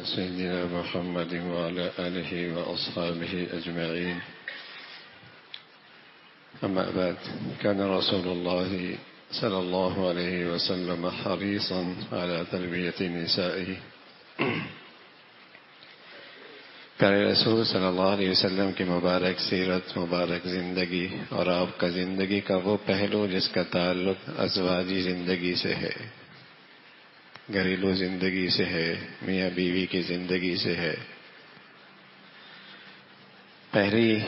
سيدنا محمد وعلى آله وأصحابه أجمعين. أما بعد، كان رسول الله صلى الله عليه وسلم حريصا على تربية نسائه. پیارے رسول صلی اللہ علیہ وسلم کی مبارک سیرت، مبارک زندگی اور آپ کا زندگی کا وہ پہلو جس کا تعلق ازواجی زندگی سے ہے، گھریلو زندگی سے ہے، میاں بیوی کی زندگی سے ہے. پہلی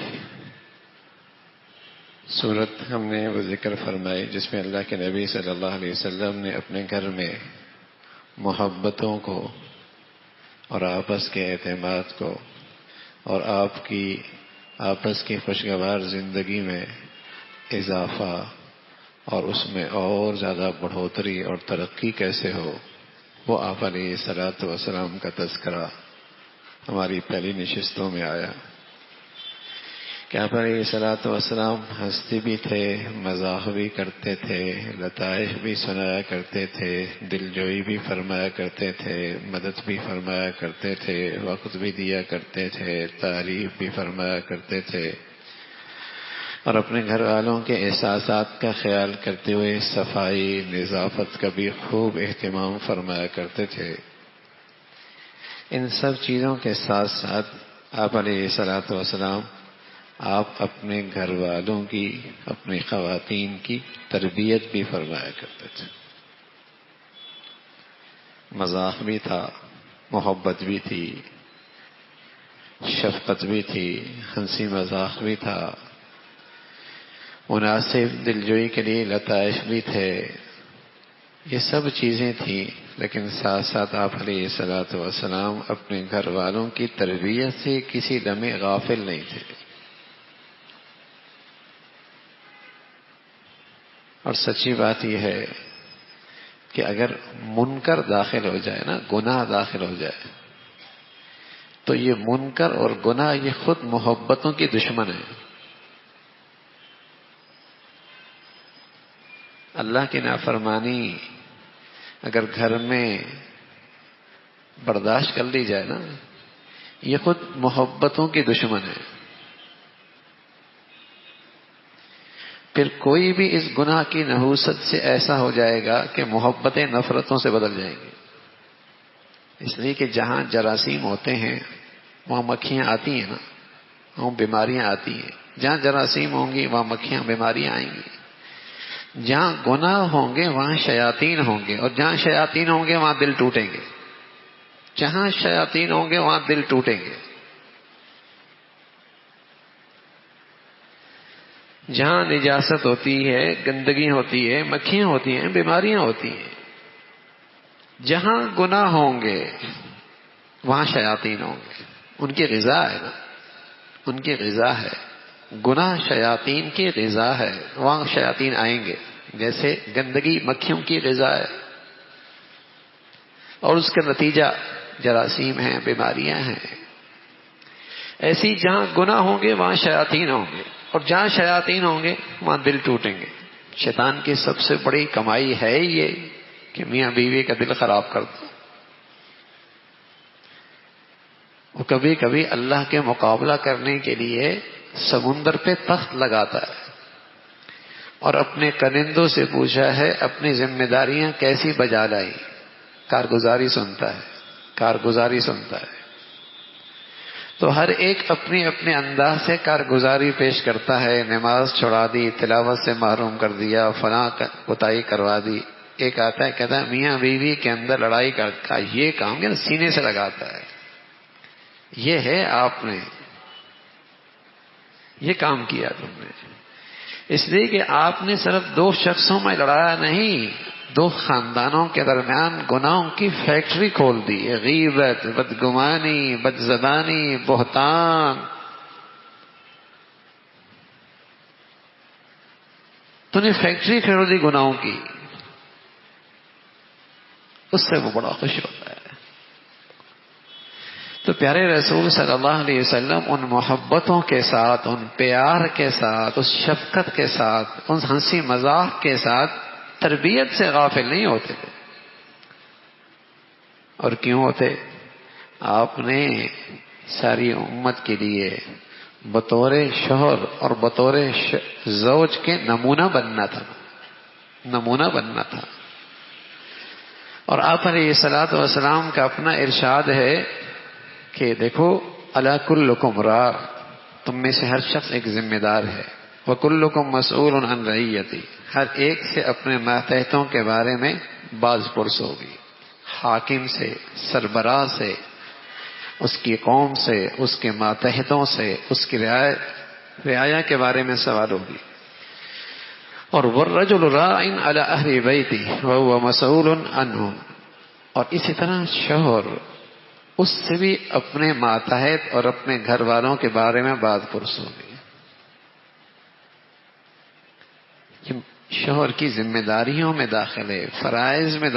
صورت ہم نے وہ ذکر فرمائی جس میں اللہ کے نبی صلی اللہ علیہ وسلم نے اپنے گھر میں محبتوں کو اور آپس کے اعتماد کو اور آپ کی آپس کی خوشگوار زندگی میں اضافہ اور اس میں اور زیادہ بڑھوتری اور ترقی کیسے ہو، وہ آپ علیہ الصلوۃ والسلام کا تذکرہ ہماری پہلی نشستوں میں آیا کہ آپ علیہ الصلوۃ والسلام ہنستے بھی تھے، مزاح بھی کرتے تھے، لطائف بھی سنایا کرتے تھے، دل جوئی بھی فرمایا کرتے تھے، مدد بھی فرمایا کرتے تھے، وقت بھی دیا کرتے تھے، تعریف بھی فرمایا کرتے تھے، اور اپنے گھر والوں کے احساسات کا خیال کرتے ہوئے صفائی نظافت کا بھی خوب اہتمام فرمایا کرتے تھے. ان سب چیزوں کے ساتھ ساتھ آپ علیہ الصلوۃ والسلام آپ اپنے گھر والوں کی، اپنی خواتین کی تربیت بھی فرمایا کرتے تھے. مزاح بھی تھا، محبت بھی تھی، شفقت بھی تھی، ہنسی مذاق بھی تھا، مناسب دلجوئی کے لیے لطائف بھی تھے. یہ سب چیزیں تھیں، لیکن ساتھ ساتھ آپ علیہ الصلوۃ والسلام اپنے گھر والوں کی تربیت سے کسی لمحے غافل نہیں تھے. اور سچی بات یہ ہے کہ اگر منکر داخل ہو جائے نا، گناہ داخل ہو جائے، تو یہ منکر اور گناہ یہ خود محبتوں کی دشمن ہے. اللہ کی نافرمانی اگر گھر میں برداشت کر لی جائے نا، یہ خود محبتوں کی دشمن ہے. پھر کوئی بھی اس گناہ کی نحوست سے ایسا ہو جائے گا کہ محبتیں نفرتوں سے بدل جائیں گی. اس لیے کہ جہاں جراثیم ہوتے ہیں وہاں مکھیاں آتی ہیں نا، وہاں بیماریاں آتی ہیں. جہاں جراثیم ہوں گی وہاں مکھیاں بیماریاں آئیں گی. جہاں گناہ ہوں گے وہاں شیاطین ہوں گے، اور جہاں شیاطین ہوں گے وہاں دل ٹوٹیں گے. جہاں شیاطین ہوں گے وہاں دل ٹوٹیں گے. جہاں نجاست ہوتی ہے، گندگی ہوتی ہے، مکھیاں ہوتی ہیں، بیماریاں ہوتی ہیں. جہاں گناہ ہوں گے وہاں شیاطین ہوں گے. ان کی غذا ہے نا، ان کی غذا ہے. گناہ شیاطین کی غذا ہے، وہاں شیاطین آئیں گے. جیسے گندگی مکھیوں کی غذا ہے اور اس کا نتیجہ جراثیم ہیں، بیماریاں ہیں. ایسی جہاں گناہ ہوں گے وہاں شیاطین ہوں گے، اور جہاں شیاطین ہوں گے وہاں دل ٹوٹیں گے. شیطان کی سب سے بڑی کمائی ہے یہ کہ میاں بیوی کا دل خراب کر دو. وہ کبھی کبھی اللہ کے مقابلہ کرنے کے لیے سمندر پہ تخت لگاتا ہے اور اپنے کنندوں سے پوچھا ہے اپنی ذمہ داریاں کیسی بجا لائی. کارگزاری سنتا ہے، کارگزاری سنتا ہے. تو ہر ایک اپنی اپنے انداز سے کارگزاری پیش کرتا ہے. نماز چھڑا دی، تلاوت سے محروم کر دیا، فلاں کوتاہی کروا دی. ایک آتا ہے کہتا ہے میاں بیوی کے اندر لڑائی کا یہ کام ہے، سینے سے لگاتا ہے. یہ ہے آپ نے یہ کام کیا تم نے، اس لیے کہ آپ نے صرف دو شخصوں میں لڑایا نہیں، دو خاندانوں کے درمیان گناہوں کی فیکٹری کھول دی. غیبت، بدگمانی، بدزبانی، بہتان. تو نے فیکٹری کھول دی گناہوں کی. اس سے وہ بڑا خوش ہوتا ہے. تو پیارے رسول صلی اللہ علیہ وسلم ان محبتوں کے ساتھ، ان پیار کے ساتھ، اس شفقت کے ساتھ، ان ہنسی مذاق کے ساتھ تربیت سے غافل نہیں ہوتے تھے. اور کیوں ہوتے؟ آپ نے ساری امت کے لیے بطور شوہر اور بطور زوج کے نمونہ بننا تھا. اور آپ علیہ الصلوۃ والسلام کا اپنا ارشاد ہے کہ دیکھو الا کلکم راع، تم میں سے ہر شخص ایک ذمہ دار ہے. وکلکم مسئول عن رعیتی، ہر ایک سے اپنے ماتحتوں کے بارے میں باز پرس ہوگی. حاکم سے، سربراہ سے، اس کی قوم سے، اس کے ماتحتوں سے، اس کی رعایا کے بارے میں سوال ہوگی. اور والرجل راع علی اہل بیتہ وہو مسئول عنہم، اور اسی طرح شوہر اس سے بھی اپنے ماتحت اور اپنے گھر والوں کے بارے میں بات پرس ہوگی. شوہر کی ذمہ داریوں میں داخل ہے، فرائض میں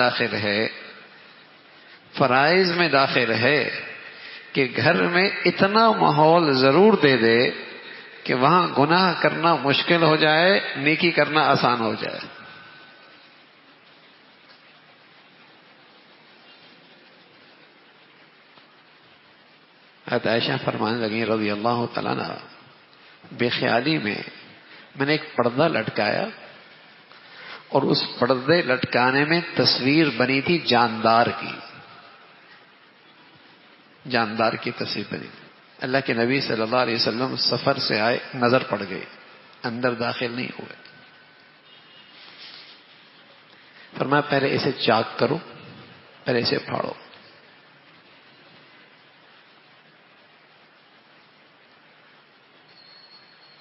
داخل ہے کہ گھر میں اتنا ماحول ضرور دے دے کہ وہاں گناہ کرنا مشکل ہو جائے، نیکی کرنا آسان ہو جائے. حضرت عائشہ فرمانے لگیں رضی اللہ تعالیٰ عنہ، بے خیالی میں نے ایک پردہ لٹکایا اور اس پردے لٹکانے میں تصویر بنی تھی جاندار کی تصویر بنی تھی. اللہ کے نبی صلی اللہ علیہ وسلم سفر سے آئے، نظر پڑ گئی، اندر داخل نہیں ہوئے. فرمایا پہلے اسے چاک کرو، پہلے اسے پھاڑو.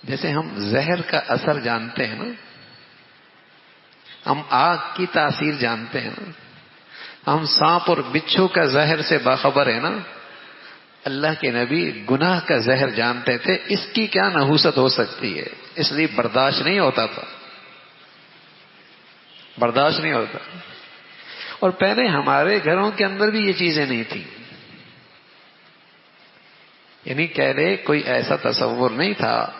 جیسے ہم زہر کا اثر جانتے ہیں نا، ہم آگ کی تاثیر جانتے ہیں نا، ہم سانپ اور بچھو کا زہر سے باخبر ہیں نا، اللہ کے نبی گناہ کا زہر جانتے تھے. اس کی کیا نحوست ہو سکتی ہے، اس لیے برداشت نہیں ہوتا. اور پہلے ہمارے گھروں کے اندر بھی یہ چیزیں نہیں تھیں. یعنی کہہ لے کوئی ایسا تصور نہیں تھا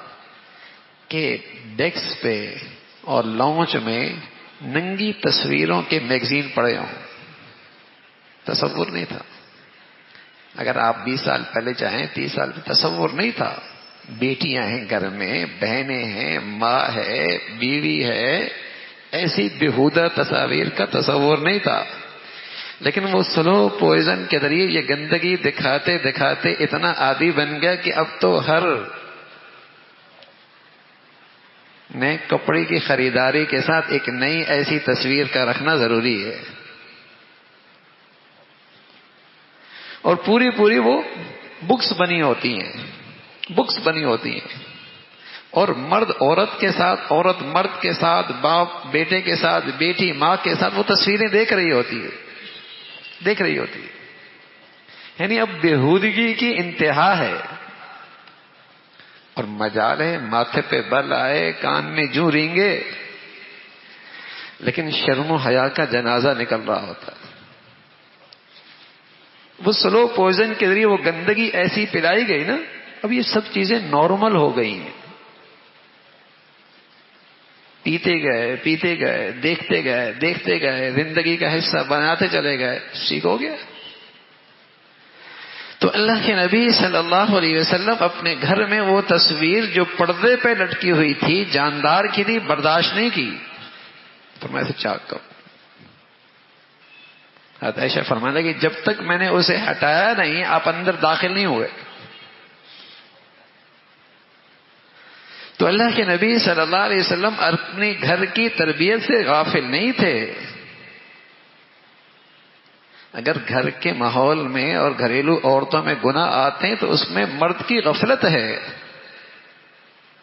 کہ ڈیسک پہ اور لانچ میں ننگی تصویروں کے میگزین پڑے ہوں. تصور نہیں تھا. اگر آپ 20 سال پہلے چاہیں، 30 سال پہلے تصور نہیں تھا. بیٹیاں ہیں گھر میں، بہنیں ہیں، ماں ہے، بیوی ہے، ایسی بےہودہ تصاویر کا تصور نہیں تھا. لیکن وہ سلو پوائزن کے ذریعے یہ گندگی دکھاتے دکھاتے اتنا عادی بن گیا کہ اب تو ہر نئے کپڑے کی خریداری کے ساتھ ایک نئی ایسی تصویر کا رکھنا ضروری ہے. اور پوری وہ بکس بنی ہوتی ہیں. اور مرد عورت کے ساتھ، عورت مرد کے ساتھ، باپ بیٹے کے ساتھ، بیٹی ماں کے ساتھ وہ تصویریں دیکھ رہی ہوتی ہے. یعنی اب بےہودگی کی انتہا ہے. اور مجال ہے ماتھے پہ بل آئے، کان میں جوں رینگے، لیکن شرم و حیا کا جنازہ نکل رہا ہوتا ہے. وہ سلو پوائزن کے ذریعے وہ گندگی ایسی پلائی گئی نا، اب یہ سب چیزیں نارمل ہو گئی ہیں. پیتے گئے، دیکھتے گئے، زندگی کا حصہ بناتے چلے گئے، ٹھیک ہو گیا. تو اللہ کے نبی صلی اللہ علیہ وسلم اپنے گھر میں وہ تصویر جو پردے پہ لٹکی ہوئی تھی، جاندار کی تھی، برداشت نہیں کی. فرمایا سے چاک کرو. حضرت عائشہ فرمانے لگی جب تک میں نے اسے ہٹایا نہیں آپ اندر داخل نہیں ہوئے. تو اللہ کے نبی صلی اللہ علیہ وسلم اپنے گھر کی تربیت سے غافل نہیں تھے. اگر گھر کے ماحول میں اور گھریلو عورتوں میں گناہ آتے ہیں تو اس میں مرد کی غفلت ہے،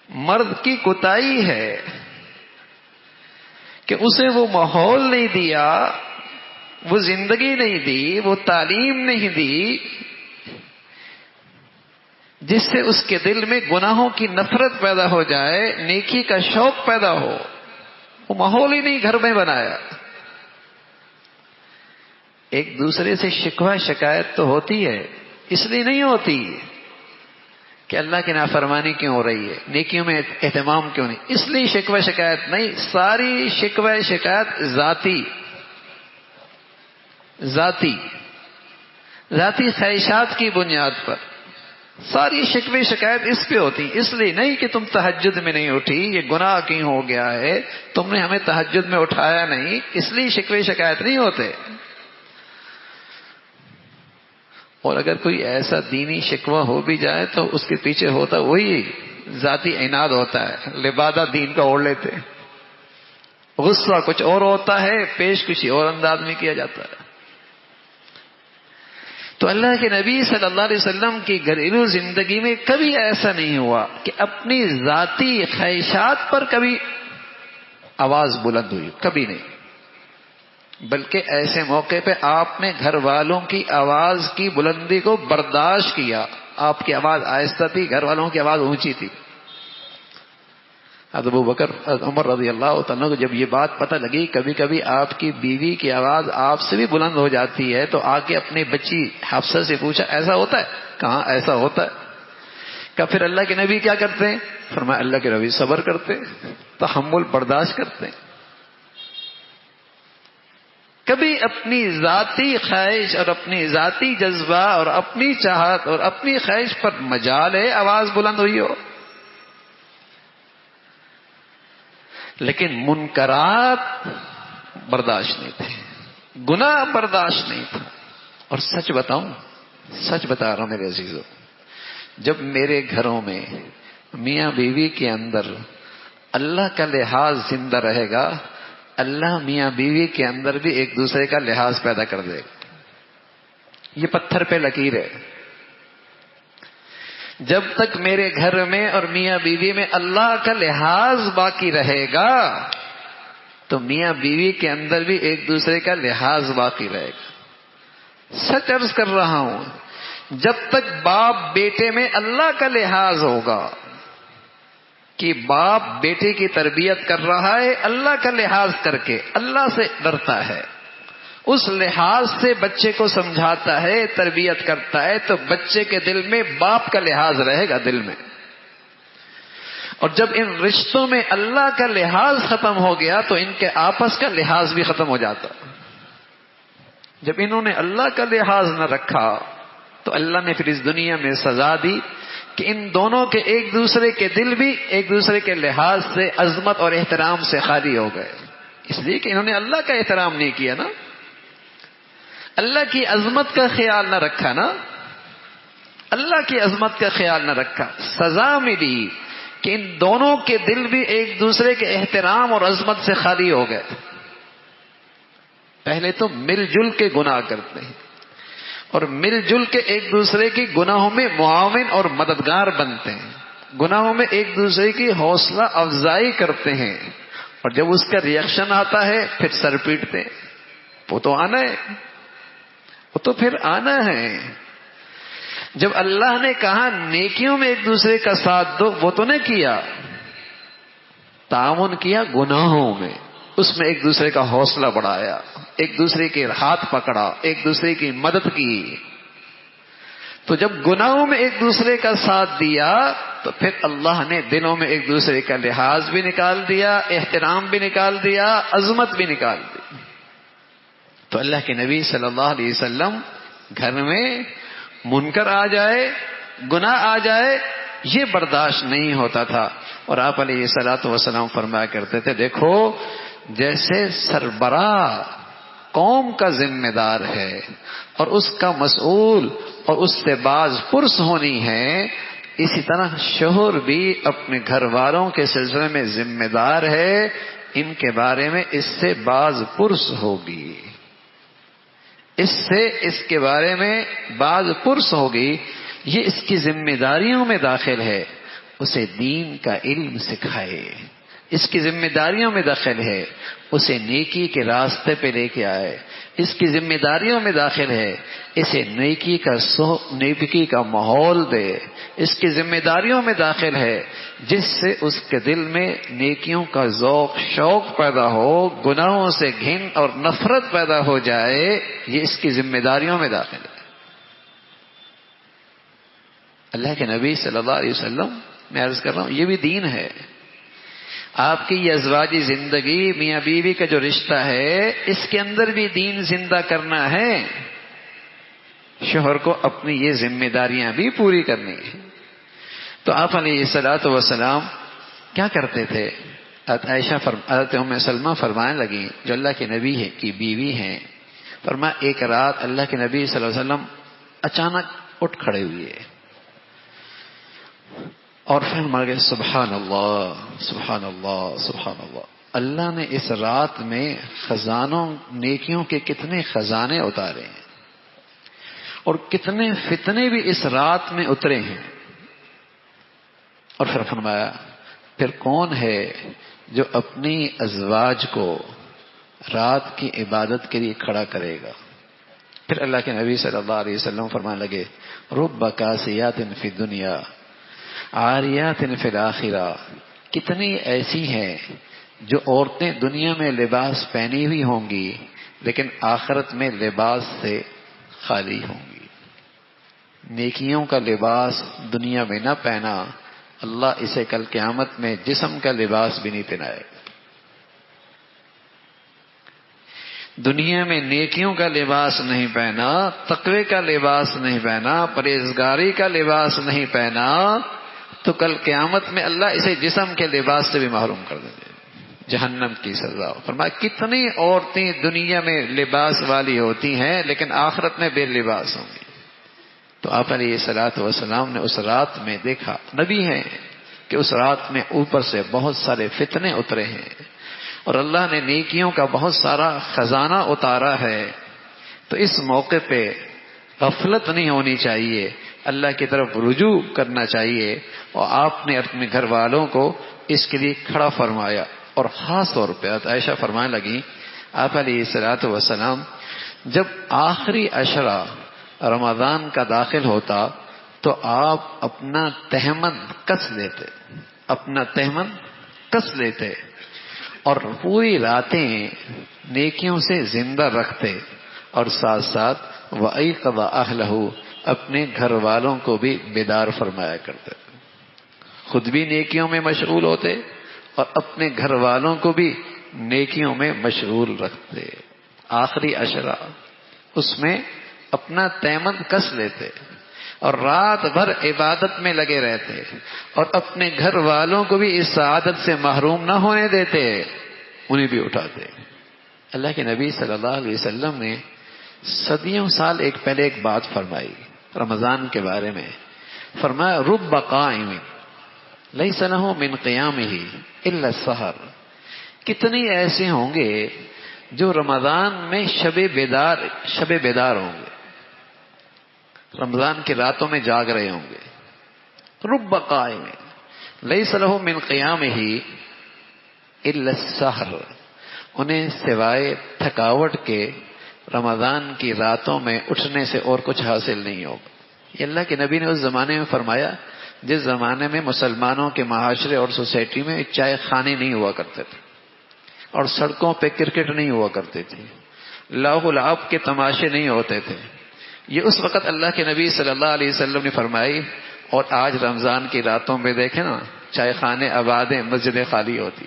مرد کی کوتاہی ہے کہ اسے وہ ماحول نہیں دیا، وہ زندگی نہیں دی، وہ تعلیم نہیں دی جس سے اس کے دل میں گناہوں کی نفرت پیدا ہو جائے، نیکی کا شوق پیدا ہو. وہ ماحول ہی نہیں گھر میں بنایا. ایک دوسرے سے شکوہ شکایت تو ہوتی ہے، اس لیے نہیں ہوتی کہ اللہ کی نافرمانی کیوں ہو رہی ہے، نیکیوں میں اہتمام کیوں نہیں، اس لیے شکوہ شکایت نہیں. ساری شکوہ شکایت ذاتی. ذاتی خواہشات کی بنیاد پر ساری شکوے شکایت اس پہ ہوتی، اس لیے نہیں کہ تم تہجد میں نہیں اٹھی، یہ گناہ کیوں ہو گیا ہے، تم نے ہمیں تہجد میں اٹھایا نہیں، اس لیے شکوے شکایت نہیں ہوتے۔ اور اگر کوئی ایسا دینی شکوہ ہو بھی جائے تو اس کے پیچھے ہوتا وہی ذاتی عناد ہوتا ہے، لبادہ دین کا اوڑھ لیتے، غصہ کچھ اور ہوتا ہے، پیش کسی اور انداز میں کیا جاتا ہے۔ تو اللہ کے نبی صلی اللہ علیہ وسلم کی گھریلو زندگی میں کبھی ایسا نہیں ہوا کہ اپنی ذاتی خواہشات پر کبھی آواز بلند ہوئی، کبھی نہیں، بلکہ ایسے موقع پہ آپ نے گھر والوں کی آواز کی بلندی کو برداشت کیا۔ آپ کی آواز آہستہ تھی، گھر والوں کی آواز اونچی تھی۔ ابو بکر عمر رضی اللہ تعالیٰ کو جب یہ بات پتہ لگی کبھی کبھی آپ کی بیوی کی آواز آپ سے بھی بلند ہو جاتی ہے، تو آ کے اپنی بچی حفصہ سے پوچھا ایسا ہوتا ہے؟ کہاں ایسا ہوتا ہے؟ کہ پھر اللہ کے نبی کیا کرتے ہیں؟ فرمایا اللہ کے نبی صبر کرتے، تحمل برداشت کرتے۔ کبھی اپنی ذاتی خواہش اور اپنی ذاتی جذبہ اور اپنی چاہت اور اپنی خواہش پر مجال ہے آواز بلند ہوئی ہو، لیکن منکرات برداشت نہیں تھے، گناہ برداشت نہیں تھا۔ اور سچ بتاؤں، سچ بتا رہا ہوں میرے عزیزوں، جب میرے گھروں میں میاں بیوی کے اندر اللہ کا لحاظ زندہ رہے گا، اللہ میاں بیوی کے اندر بھی ایک دوسرے کا لحاظ پیدا کر دے گا۔ یہ پتھر پہ لکیر ہے۔ جب تک میرے گھر میں اور میاں بیوی میں اللہ کا لحاظ باقی رہے گا تو میاں بیوی کے اندر بھی ایک دوسرے کا لحاظ باقی رہے گا۔ سچ عرض کر رہا ہوں، جب تک باپ بیٹے میں اللہ کا لحاظ ہوگا کہ باپ بیٹے کی تربیت کر رہا ہے اللہ کا لحاظ کر کے، اللہ سے ڈرتا ہے، اس لحاظ سے بچے کو سمجھاتا ہے، تربیت کرتا ہے، تو بچے کے دل میں باپ کا لحاظ رہے گا دل میں۔ اور جب ان رشتوں میں اللہ کا لحاظ ختم ہو گیا تو ان کے آپس کا لحاظ بھی ختم ہو جاتا۔ جب انہوں نے اللہ کا لحاظ نہ رکھا تو اللہ نے پھر اس دنیا میں سزا دی کہ ان دونوں کے ایک دوسرے کے دل بھی ایک دوسرے کے لحاظ سے، عظمت اور احترام سے خالی ہو گئے، اس لیے کہ انہوں نے اللہ کا احترام نہیں کیا نا، اللہ کی عظمت کا خیال نہ رکھا نا، اللہ کی عظمت کا خیال نہ رکھا۔ سزا ملی کہ ان دونوں کے دل بھی ایک دوسرے کے احترام اور عظمت سے خالی ہو گئے۔ پہلے تو مل جل کے گناہ کرتے ہیں اور مل جل کے ایک دوسرے کی گناہوں میں معاون اور مددگار بنتے ہیں، گناہوں میں ایک دوسرے کی حوصلہ افزائی کرتے ہیں، اور جب اس کا ریئیکشن آتا ہے پھر سر پیٹتے ہیں۔ وہ تو آنا ہے، وہ تو پھر آنا ہے۔ جب اللہ نے کہا نیکیوں میں ایک دوسرے کا ساتھ دو، وہ تو نے کیا، تعاون کیا گناہوں میں، اس میں ایک دوسرے کا حوصلہ بڑھایا، ایک دوسرے کے ہاتھ پکڑا، ایک دوسرے کی مدد کی۔ تو جب گناہوں میں ایک دوسرے کا ساتھ دیا تو پھر اللہ نے دلوں میں ایک دوسرے کا لحاظ بھی نکال دیا، احترام بھی نکال دیا، عظمت بھی نکال دی۔ تو اللہ کے نبی صلی اللہ علیہ وسلم گھر میں منکر آ جائے، گناہ آ جائے، یہ برداشت نہیں ہوتا تھا۔ اور آپ علیہ الصلوۃ والسلام فرمایا کرتے تھے، دیکھو جیسے سربراہ قوم کا ذمہ دار ہے اور اس کا مسئول اور اس سے باز پرس ہونی ہے، اسی طرح شوہر بھی اپنے گھر والوں کے سلسلے میں ذمہ دار ہے، ان کے بارے میں اس سے باز پرس ہوگی، اس کے بارے میں باز پرس ہوگی، یہ اس کی ذمہ داریوں میں داخل ہے، اسے دین کا علم سکھائے، اس کی ذمہ داریوں میں داخل ہے، اسے نیکی کے راستے پہ لے کے آئے، اس کی ذمہ داریوں میں داخل ہے، اسے نیکی کا ماحول دے، اس کی ذمہ داریوں میں داخل ہے، جس سے اس کے دل میں نیکیوں کا ذوق شوق پیدا ہو، گناہوں سے گھن اور نفرت پیدا ہو جائے، یہ اس کی ذمہ داریوں میں داخل ہے۔ اللہ کے نبی صلی اللہ علیہ وسلم، میں عرض کر رہا ہوں، یہ بھی دین ہے۔ آپ کی یہ ازواجی زندگی، میاں بیوی کا جو رشتہ ہے، اس کے اندر بھی دین زندہ کرنا ہے۔ شوہر کو اپنی یہ ذمہ داریاں بھی پوری کرنی ہیں۔ تو آپ علیہ الصلوۃ والسلام کیا کرتے تھے؟ حضرت ام سلمہ فرمانے لگی جو اللہ کے نبی کی بیوی ہیں، فرمایا ایک رات اللہ کے نبی صلی اللہ علیہ وسلم اچانک اٹھ کھڑے ہوئے اور پھر مر گئے سبحان اللہ سبحان اللہ سبحان اللہ، اللہ نے اس رات میں خزانوں نیکیوں کے کتنے خزانے اتارے ہیں اور کتنے فتنے بھی اس رات میں اترے ہیں۔ اور پھر فرمایا پھر کون ہے جو اپنی ازواج کو رات کی عبادت کے لیے کھڑا کرے گا؟ پھر اللہ کے نبی صلی اللہ علیہ وسلم فرمانے لگے رب کاسیات فی الدنیا عاریات فی الآخرہ، کتنی ایسی ہیں جو عورتیں دنیا میں لباس پہنی ہوئی ہوں گی لیکن آخرت میں لباس سے خالی ہوں گی۔ نیکیوں کا لباس دنیا میں نہ پہنا، اللہ اسے کل قیامت میں جسم کا لباس بھی نہیں پہنائے گا۔ دنیا میں نیکیوں کا لباس نہیں پہنا، تقوی کا لباس نہیں پہنا، پرہیزگاری کا لباس نہیں پہنا، تو کل قیامت میں اللہ اسے جسم کے لباس سے بھی محروم کر دیں گے، جہنم کی سزا۔ فرمایا کتنی عورتیں دنیا میں لباس والی ہوتی ہیں لیکن آخرت میں بے لباس ہوں گی۔ تو آپ علیہ الصلوۃ والسلام نے اس رات میں دیکھا، نبی ہیں، کہ اس رات میں اوپر سے بہت سارے فتنے اترے ہیں اور اللہ نے نیکیوں کا بہت سارا خزانہ اتارا ہے۔ تو اس موقع پہ غفلت نہیں ہونی چاہیے، اللہ کی طرف رجوع کرنا چاہیے، اور آپ نے اپنے گھر والوں کو اس کے لیے کھڑا فرمایا۔ اور خاص طور پہ عائشہ فرمانے لگی آپ علیہ الصلوۃ والسلام جب آخری عشرہ رمضان کا داخل ہوتا تو آپ اپنا تہمن کس لیتے، اپنا تہمن کس لیتے اور پوری راتیں نیکیوں سے زندہ رکھتے، اور ساتھ ساتھ وَأَيْقَظَ أَهْلَهُ اپنے گھر والوں کو بھی بیدار فرمایا کرتے، خود بھی نیکیوں میں مشغول ہوتے اور اپنے گھر والوں کو بھی نیکیوں میں مشغول رکھتے۔ آخری عشرہ اس میں اپنا تیمن کس لیتے اور رات بھر عبادت میں لگے رہتے اور اپنے گھر والوں کو بھی اس سعادت سے محروم نہ ہونے دیتے، انہیں بھی اٹھاتے۔ اللہ کے نبی صلی اللہ علیہ وسلم نے صدیوں سال پہلے ایک بات فرمائی رمضان کے بارے میں، فرمایا رب قائم لیس لہ من قیامہ الا السحر، کتنی ایسے ہوں گے جو رمضان میں شب بیدار ہوں گے، رمضان کی راتوں میں جاگ رہے ہوں گے۔ رب قائم لیس لہ من قیامہ الا السحر، انہیں سوائے تھکاوٹ کے رمضان کی راتوں میں اٹھنے سے اور کچھ حاصل نہیں ہوگا۔ یہ اللہ کے نبی نے اس زمانے میں فرمایا جس زمانے میں مسلمانوں کے معاشرے اور سوسائٹی میں چائے خانے نہیں ہوا کرتے تھے اور سڑکوں پہ کرکٹ نہیں ہوا کرتے تھے، لاہو لعب کے تماشے نہیں ہوتے تھے۔ یہ اس وقت اللہ کے نبی صلی اللہ علیہ وسلم نے فرمائی، اور آج رمضان کی راتوں میں دیکھیں نا چائے خانے آباد ہیں، مسجدیں خالی ہوتی،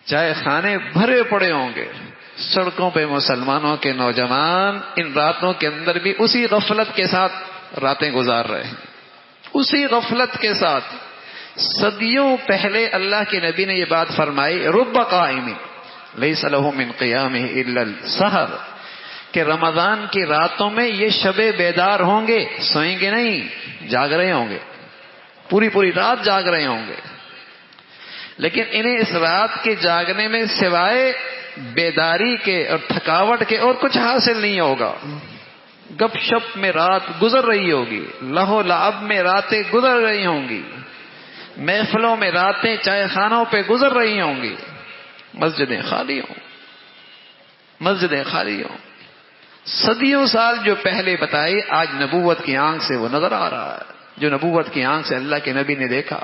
چائے خانے بھرے پڑے ہوں گے، سڑکوں پہ مسلمانوں کے نوجوان ان راتوں کے اندر بھی اسی غفلت کے ساتھ راتیں گزار رہے ہیں، اسی غفلت کے ساتھ۔ صدیوں پہلے اللہ کے نبی نے یہ بات فرمائی رب قائم لیس لہ من قیامہ الا السحر، کہ رمضان کی راتوں میں یہ شب بیدار ہوں گے، سوئیں گے نہیں، جاگ رہے ہوں گے، پوری پوری رات جاگ رہے ہوں گے، لیکن انہیں اس رات کے جاگنے میں سوائے بیداری کے اور تھکاوٹ کے اور کچھ حاصل نہیں ہوگا۔ گپ شپ میں رات گزر رہی ہوگی، لہو لعب میں راتیں گزر رہی ہوں گی، محفلوں میں راتیں چائے خانوں پہ گزر رہی ہوں گی، مسجدیں خالی ہوں، مسجدیں خالی ہوں۔ صدیوں سال جو پہلے بتائی آج نبوت کی آنکھ سے وہ نظر آ رہا ہے، جو نبوت کی آنکھ سے اللہ کے نبی نے دیکھا۔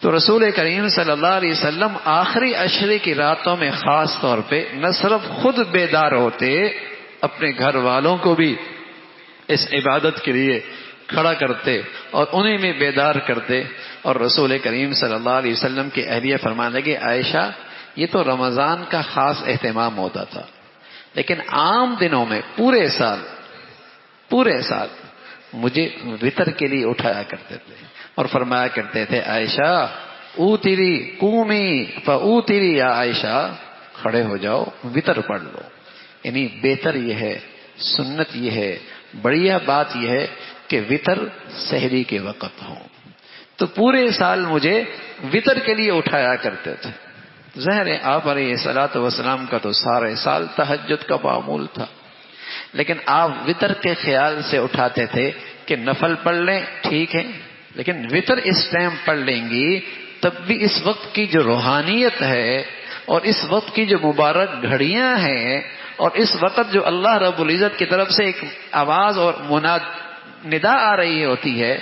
تو رسول کریم صلی اللہ علیہ وسلم آخری عشرے کی راتوں میں خاص طور پہ نہ صرف خود بیدار ہوتے، اپنے گھر والوں کو بھی اس عبادت کے لیے کھڑا کرتے اور انہیں بھی بیدار کرتے۔ اور رسول کریم صلی اللہ علیہ وسلم کی اہلیہ فرمانے لگے عائشہ یہ تو رمضان کا خاص اہتمام ہوتا تھا، لیکن عام دنوں میں پورے سال مجھے وتر کے لیے اٹھایا کرتے تھے اور فرمایا کرتے تھے عائشہ اوتری قومی فاوتری یا عائشہ کھڑے ہو جاؤ وتر پڑھ لو. یعنی بہتر یہ ہے، سنت یہ ہے، بڑھیا بات یہ ہے کہ وتر سحری کے وقت ہو. تو پورے سال مجھے وتر کے لیے اٹھایا کرتے تھے. ظاہر ہے آپ علیہ الصلوۃ والسلام کا تو سارے سال تہجد کا معمول تھا، لیکن آپ وتر کے خیال سے اٹھاتے تھے کہ نفل پڑھ لیں ٹھیک ہے، لیکن وتر اس ٹائم پڑھ لیں گی تب بھی اس وقت کی جو روحانیت ہے اور اس وقت کی جو مبارک گھڑیاں ہیں اور اس وقت جو اللہ رب العزت کی طرف سے ایک آواز اور ندا آ رہی ہوتی ہے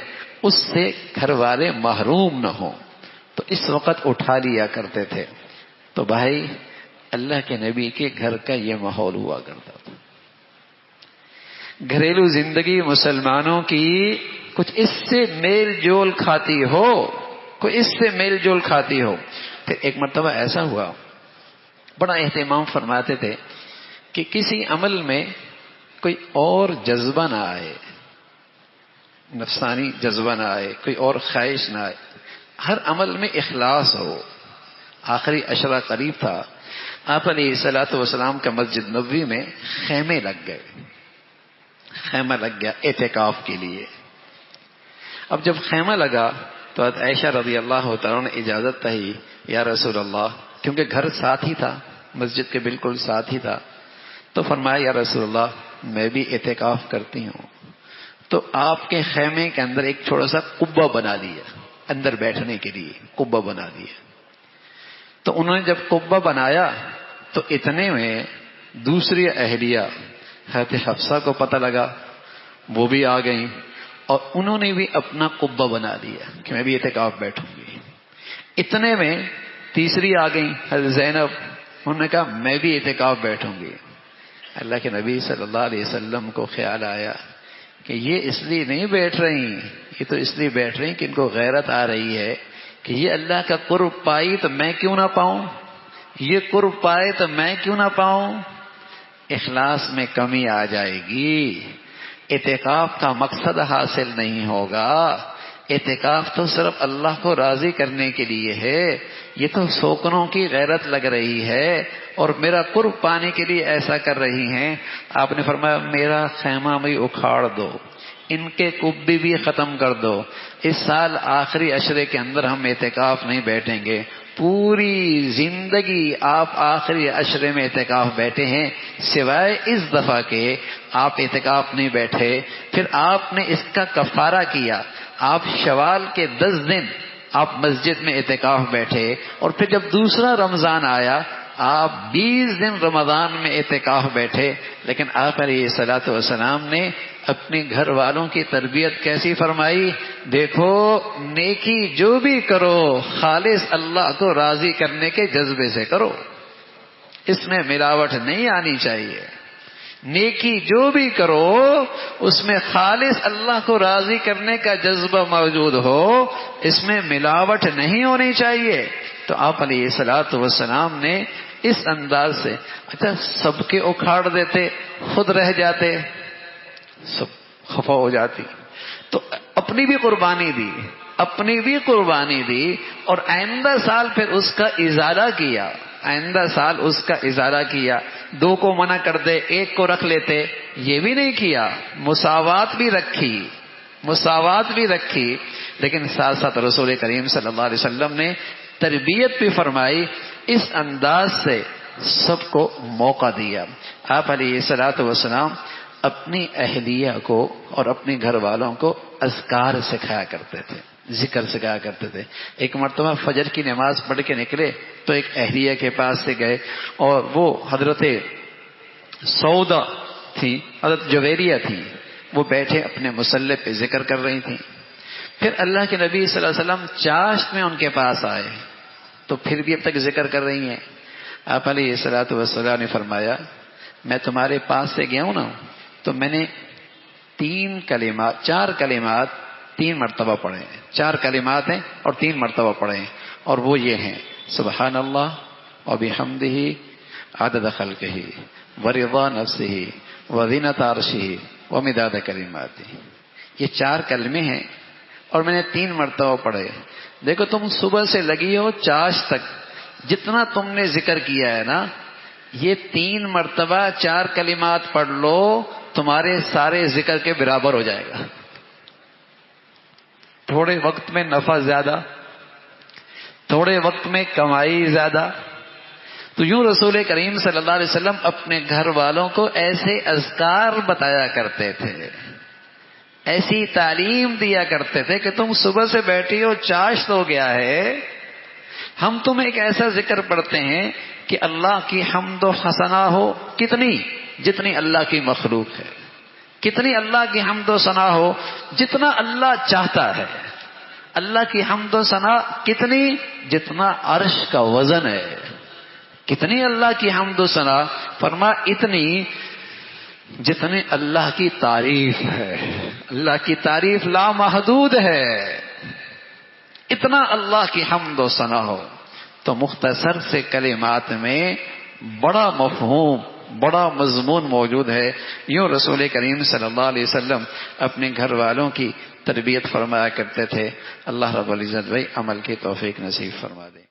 اس سے گھر والے محروم نہ ہوں، تو اس وقت اٹھا لیا کرتے تھے. تو بھائی اللہ کے نبی کے گھر کا یہ ماحول ہوا کرتا تھا. گھریلو زندگی مسلمانوں کی کچھ اس سے میل جول کھاتی ہو، کوئی اس سے میل جول کھاتی ہو. پھر ایک مرتبہ ایسا ہوا، بڑا اہتمام فرماتے تھے کہ کسی عمل میں کوئی اور جذبہ نہ آئے، نفسانی جذبہ نہ آئے، کوئی اور خواہش نہ آئے، ہر عمل میں اخلاص ہو. آخری عشرہ قریب تھا، آپ علیہ الصلوۃ والسلام کا مسجد نبوی میں خیمے لگ گیا اعتکاف کے لیے. اب جب خیمہ لگا تو عائشہ رضی اللہ تعالیٰ نے اجازت چاہی، یا رسول اللہ، کیونکہ گھر ساتھ ہی تھا، مسجد کے بالکل ساتھ ہی تھا. تو فرمایا یا رسول اللہ میں بھی اعتکاف کرتی ہوں، تو آپ کے خیمے کے اندر ایک چھوٹا سا قبہ بنا دیا، اندر بیٹھنے کے لیے قبہ بنا دیا. تو انہوں نے جب قبہ بنایا تو اتنے میں دوسری اہلیہ حضرت حفصہ کو پتہ لگا، وہ بھی آ گئیں اور انہوں نے بھی اپنا قبہ بنا دیا کہ میں بھی اعتکاف بیٹھوں گی. اتنے میں تیسری آ گئیں حضرت زینب، انہوں نے کہا میں بھی اعتکاف بیٹھوں گی. اللہ کے نبی صلی اللہ علیہ وسلم کو خیال آیا کہ یہ اس لیے نہیں بیٹھ رہی، یہ تو اس لیے بیٹھ رہی کہ ان کو غیرت آ رہی ہے کہ یہ اللہ کا قرب پائی تو میں کیوں نہ پاؤں، یہ قرب پائے تو میں کیوں نہ پاؤں. اخلاص میں کمی آ جائے گی، اعتکاف کا مقصد حاصل نہیں ہوگا. اعتکاف تو صرف اللہ کو راضی کرنے کے لیے ہے. یہ تو سوکنوں کی غیرت لگ رہی ہے اور میرا قرب پانے کے لیے ایسا کر رہی ہیں. آپ نے فرمایا میرا خیمہ بھی اکھاڑ دو، ان کے قبے بھی ختم کر دو. اس سال آخری عشرے کے اندر ہم اعتکاف نہیں بیٹھیں گے. پوری زندگی آپ آخری عشرے میں اعتکاف بیٹھے ہیں، سوائے اس دفعہ کے آپ اعتکاف نہیں بیٹھے. پھر آپ نے اس کا کفارہ کیا، آپ شوال کے 10 دن آپ مسجد میں اعتکاف بیٹھے اور پھر جب دوسرا رمضان آیا آپ 20 دن رمضان میں اعتکاف بیٹھے. لیکن آپ علیہ الصلوۃ والسلام نے اپنے گھر والوں کی تربیت کیسی فرمائی؟ دیکھو نیکی جو بھی کرو خالص اللہ کو راضی کرنے کے جذبے سے کرو، اس میں ملاوٹ نہیں آنی چاہیے. نیکی جو بھی کرو اس میں خالص اللہ کو راضی کرنے کا جذبہ موجود ہو، اس میں ملاوٹ نہیں ہونی چاہیے. تو آپ علیہ الصلوۃ والسلام نے اس انداز سے اچھا سب کے اکھاڑ دیتے، خود رہ جاتے، سب خفا ہو جاتی. تو اپنی بھی قربانی دی اور آئندہ سال پھر اس کا ازالہ کیا. 2 کو منع کر دے 1 کو رکھ لیتے، یہ بھی نہیں کیا. مساوات بھی رکھی لیکن ساتھ ساتھ رسول کریم صلی اللہ علیہ وسلم نے تربیت بھی فرمائی. اس انداز سے سب کو موقع دیا. آپ علیہ الصلوۃ والسلام اپنی اہلیہ کو اور اپنے گھر والوں کو اذکار سکھایا کرتے تھے، ذکر سکھایا کرتے تھے. ایک مرتبہ فجر کی نماز پڑھ کے نکلے تو ایک اہلیہ کے پاس سے گئے اور وہ حضرت سودا تھی، حضرت جویریہ تھی، وہ بیٹھے اپنے مصلی پہ ذکر کر رہی تھیں. پھر اللہ کے نبی صلی اللہ علیہ وسلم چاشت میں ان کے پاس آئے تو پھر بھی اب تک ذکر کر رہی ہیں. آپ علیہ الصلوۃ والسلام نے فرمایا میں تمہارے پاس سے گیا ہوں نا تو میں نے 4 کلمات 3 مرتبہ پڑھے ہیں. 4 کلمات ہیں اور 3 مرتبہ پڑھے ہیں اور وہ یہ ہیں سبحان اللہ و بحمدہ عدد خلقہ ورضا نفسہ وزینۃ عرشہ ومداد کلماتہ. یہ 4 کلمے ہیں اور میں نے 3 مرتبہ پڑھے. دیکھو تم صبح سے لگی ہو چاش تک، جتنا تم نے ذکر کیا ہے نا، یہ 3 مرتبہ 4 کلمات پڑھ لو، تمہارے سارے ذکر کے برابر ہو جائے گا. تھوڑے وقت میں نفع زیادہ، تھوڑے وقت میں کمائی زیادہ. تو یوں رسول کریم صلی اللہ علیہ وسلم اپنے گھر والوں کو ایسے اذکار بتایا کرتے تھے، ایسی تعلیم دیا کرتے تھے کہ تم صبح سے بیٹھی ہو، چاشت ہو گیا ہے، ہم تم ایک ایسا ذکر پڑھتے ہیں کہ اللہ کی حمد و ثنا ہو کتنی، جتنی اللہ کی مخلوق ہے، کتنی اللہ کی حمد و ثنا ہو جتنا اللہ چاہتا ہے. اللہ کی حمد و ثنا کتنی، جتنا عرش کا وزن ہے. کتنی اللہ کی حمد و ثنا، فرما اتنی جتنی اللہ کی تعریف ہے. اللہ کی تعریف لامحدود ہے. اتنا اللہ کی حمد و ثنا ہو. تو مختصر سے کلمات میں بڑا مفہوم، بڑا مضمون موجود ہے. یوں رسول کریم صلی اللہ علیہ وسلم اپنے گھر والوں کی تربیت فرمایا کرتے تھے. اللہ رب العزت بھائی عمل کی توفیق نصیب فرما دے.